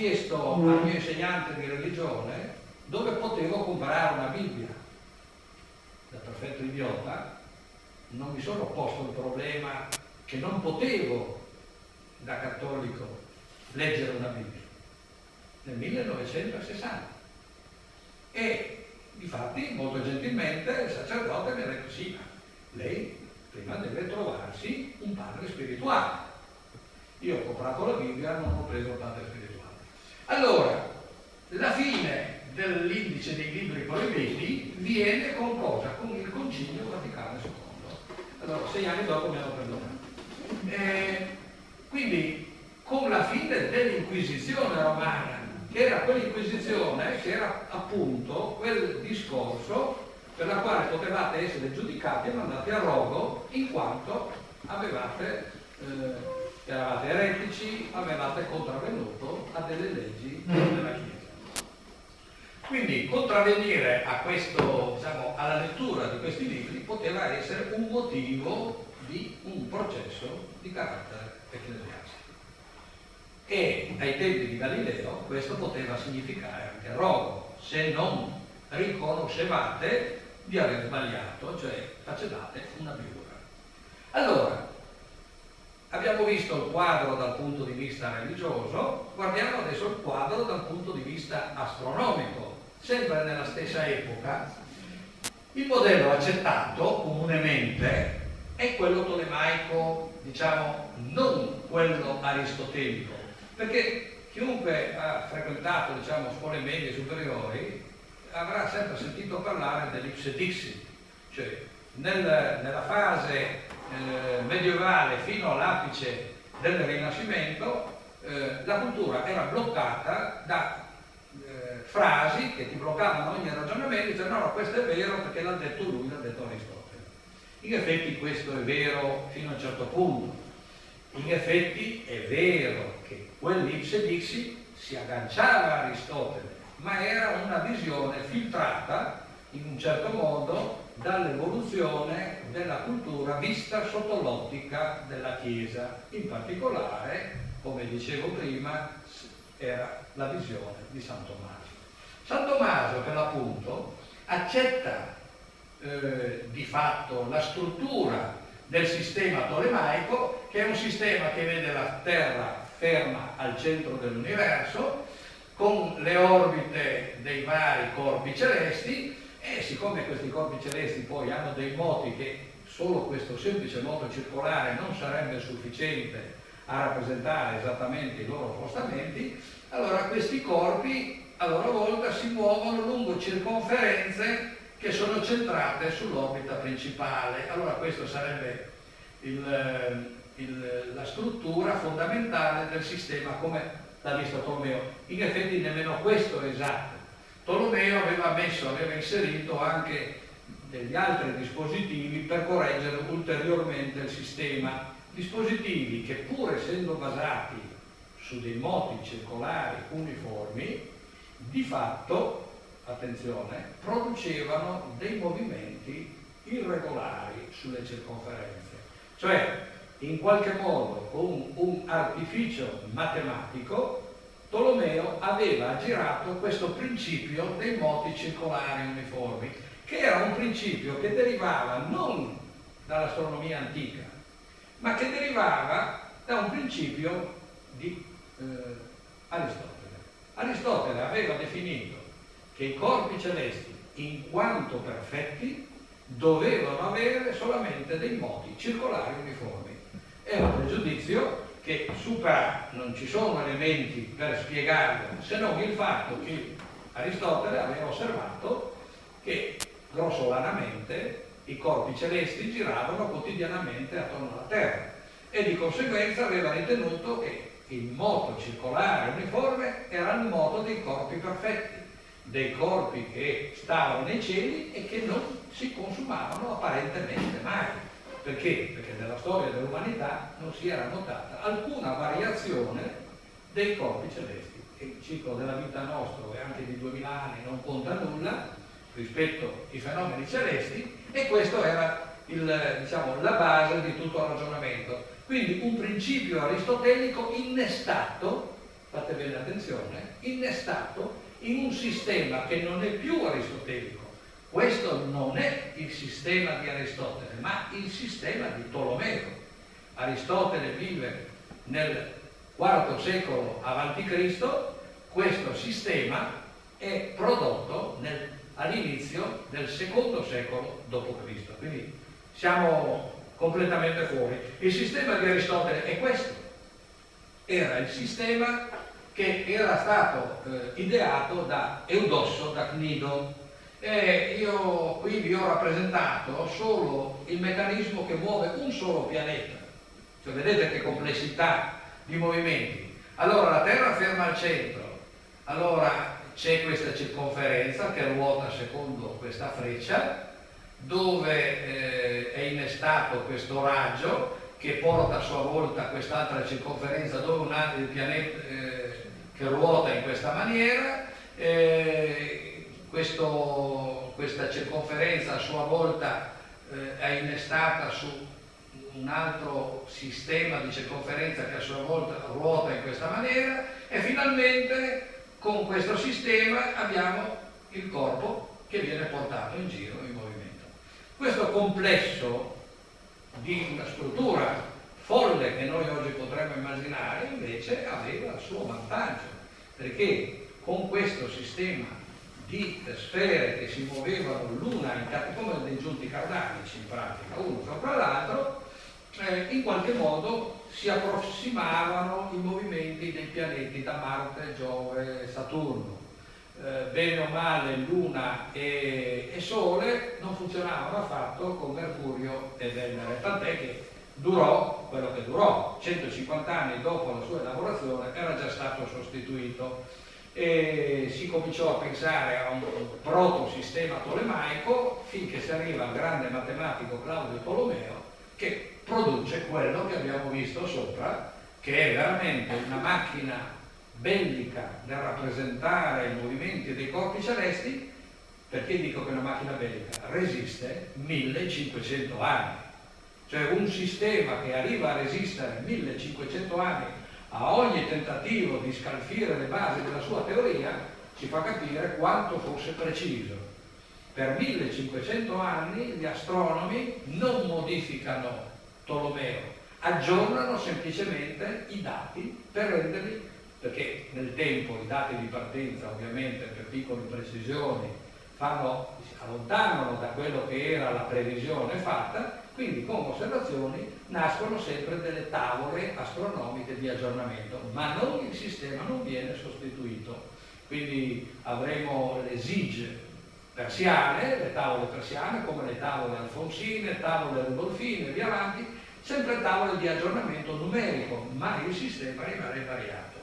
chiesto al mio insegnante di religione dove potevo comprare una Bibbia. Da perfetto idiota non mi sono posto il problema che non potevo, da cattolico, leggere una Bibbia nel 1960. E difatti molto gentilmente il sacerdote mi ha detto: sì, ma lei prima deve trovarsi un padre spirituale. Io ho comprato la Bibbia, non ho preso il padre spirituale. Allora, la fine dell'indice dei libri proibiti viene con cosa? Con il Concilio Vaticano II. Allora, 6 anni dopo mi hanno perdonato. Quindi, con la fine dell'Inquisizione romana, che era quell'Inquisizione, che era appunto quel discorso per la quale potevate essere giudicati e mandati a rogo in quanto eravate eretici, avevate contravvenuto a delle leggi della Chiesa. Quindi contravvenire a questo, diciamo, alla lettura di questi libri poteva essere un motivo di un processo di carattere ecclesiastico. E ai tempi di Galileo questo poteva significare anche rogo, se non riconoscevate di aver sbagliato, cioè facevate una biura. Allora, abbiamo visto il quadro dal punto di vista religioso, guardiamo adesso il quadro dal punto di vista astronomico. Sempre nella stessa epoca, il modello accettato comunemente è quello tolemaico, diciamo, non quello aristotelico, perché chiunque ha frequentato, diciamo, scuole medie superiori avrà sempre sentito parlare dell'ipse dixit, cioè nella fase medievale fino all'apice del Rinascimento la cultura era bloccata da frasi che ti bloccavano ogni ragionamento. Dice: no, questo è vero perché l'ha detto lui, l'ha detto Aristotele. In effetti questo è vero fino a un certo punto. In effetti è vero che quell'ipse dixit si agganciava a Aristotele, ma era una visione filtrata in un certo modo dall'evoluzione della cultura vista sotto l'ottica della Chiesa. In particolare, come dicevo prima, era la visione di San Tommaso. San Tommaso, per l'appunto, accetta di fatto la struttura del sistema tolemaico, che è un sistema che vede la Terra ferma al centro dell'universo, con le orbite dei vari corpi celesti, e siccome questi corpi celesti poi hanno dei moti che solo questo semplice moto circolare non sarebbe sufficiente a rappresentare esattamente i loro spostamenti, allora questi corpi a loro volta si muovono lungo circonferenze che sono centrate sull'orbita principale. Allora questo sarebbe la struttura fondamentale del sistema come l'ha visto Tolomeo. In effetti nemmeno questo è esatto. Tolomeo aveva inserito anche degli altri dispositivi per correggere ulteriormente il sistema. Dispositivi che, pur essendo basati su dei moti circolari uniformi, di fatto, attenzione, producevano dei movimenti irregolari sulle circonferenze. Cioè, in qualche modo, con un artificio matematico, Tolomeo aveva aggirato questo principio dei moti circolari uniformi, che era un principio che derivava non dall'astronomia antica, ma che derivava da un principio di Aristotele. Aristotele aveva definito che i corpi celesti, in quanto perfetti, dovevano avere solamente dei moti circolari uniformi. È un pregiudizio che supera, non ci sono elementi per spiegarlo, se non il fatto che Aristotele aveva osservato che grossolanamente i corpi celesti giravano quotidianamente attorno alla Terra e di conseguenza aveva ritenuto che il moto circolare uniforme era il moto dei corpi perfetti, dei corpi che stavano nei cieli e che non si consumavano apparentemente mai. Perché? Perché nella storia dell'umanità non si era notata alcuna variazione dei corpi celesti. E il ciclo della vita nostro e anche di 2000 anni non conta nulla rispetto ai fenomeni celesti, e questo era la base di tutto il ragionamento. Quindi un principio aristotelico innestato fate bene attenzione, innestato in un sistema che non è più aristotelico. Questo non è il sistema di Aristotele, ma il sistema di Tolomeo. Aristotele vive nel IV secolo a.C., questo sistema è prodotto all'inizio del II secolo d.C. Quindi siamo completamente fuori. Il sistema di Aristotele è questo. Era il sistema che era stato ideato da Eudosso da Cnido. E io qui vi ho rappresentato solo il meccanismo che muove un solo pianeta. Cioè, vedete che complessità di movimenti. Allora la Terra ferma al centro, allora c'è questa circonferenza che ruota secondo questa freccia, dove è innestato questo raggio che porta a sua volta quest'altra circonferenza dove il pianeta che ruota in questa maniera, questa circonferenza a sua volta è innestata su un altro sistema di circonferenza che a sua volta ruota in questa maniera, e finalmente con questo sistema abbiamo il corpo che viene portato in giro in movimento. Questo complesso di una struttura folle che noi oggi potremmo immaginare invece aveva il suo vantaggio, perché con questo sistema di sfere che si muovevano l'una come dei giunti cardanici in pratica, uno sopra l'altro, in qualche modo si approssimavano i movimenti dei pianeti da Marte, Giove, Saturno. Bene o male Luna e Sole non funzionavano affatto con Mercurio e Venere, tant'è che durò quello che durò. 150 anni dopo la sua elaborazione era già stato sostituito e si cominciò a pensare a un protosistema tolemaico finché si arriva al grande matematico Claudio Tolomeo, che produce quello che abbiamo visto sopra, che è veramente una macchina bellica nel rappresentare i movimenti dei corpi celesti. Perché dico che è una macchina bellica? Resiste 1500 anni. Cioè un sistema che arriva a resistere 1500 anni a ogni tentativo di scalfire le basi della sua teoria ci fa capire quanto fosse preciso. Per 1500 anni gli astronomi non modificano Tolomeo, aggiornano semplicemente i dati per renderli, perché nel tempo i dati di partenza ovviamente per piccole precisioni si allontanano da quello che era la previsione fatta, quindi con osservazioni nascono sempre delle tavole astronomiche di aggiornamento, ma il sistema non viene sostituito. Quindi avremo le SIG persiane, le tavole persiane come le tavole alfonsine, tavole rudolfine e via avanti, sempre tavole di aggiornamento numerico, ma il sistema rimane invariato.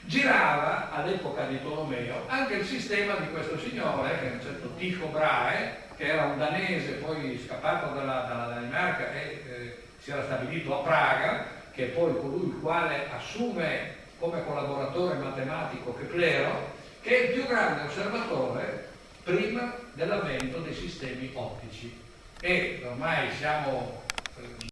Girava all'epoca di Tolomeo anche il sistema di questo signore, che è un certo Tycho Brahe, che era un danese poi scappato dalla Danimarca e si era stabilito a Praga, che è poi colui il quale assume come collaboratore matematico Keplero, che è il più grande osservatore prima dell'avvento dei sistemi ottici. E ormai siamo